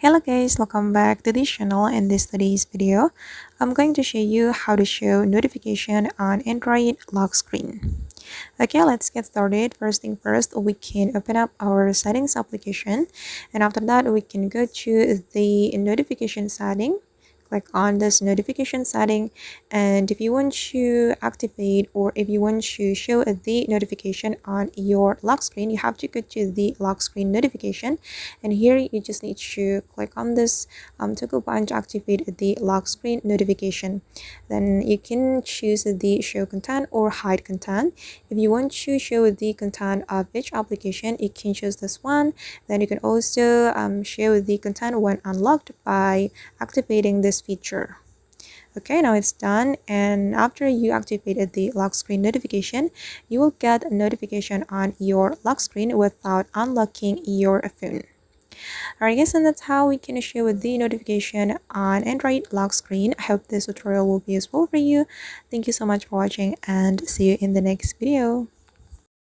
Hello guys, welcome back to this channel. In today's video, I'm going to show you how to show notification on Android lock screen. Okay, let's get started. First thing first, we can open up our settings application, and after that we can go to the notification setting. Click on this notification setting, and if you want to activate or if you want to show the notification on your lock screen, you have to go to the lock screen notification, and here you just need to click on this toggle button to activate the lock screen notification. Then you can choose the show content or hide content. If you want to show the content of each application, you can choose this one. Then you can also show the content when unlocked by activating this feature. Okay, now it's done, and after you activated the lock screen notification, you will get a notification on your lock screen without unlocking your phone. Alright guys, and that's how we can show the notification on Android lock screen. I hope this tutorial will be useful for you. Thank you so much for watching, and see you in the next video.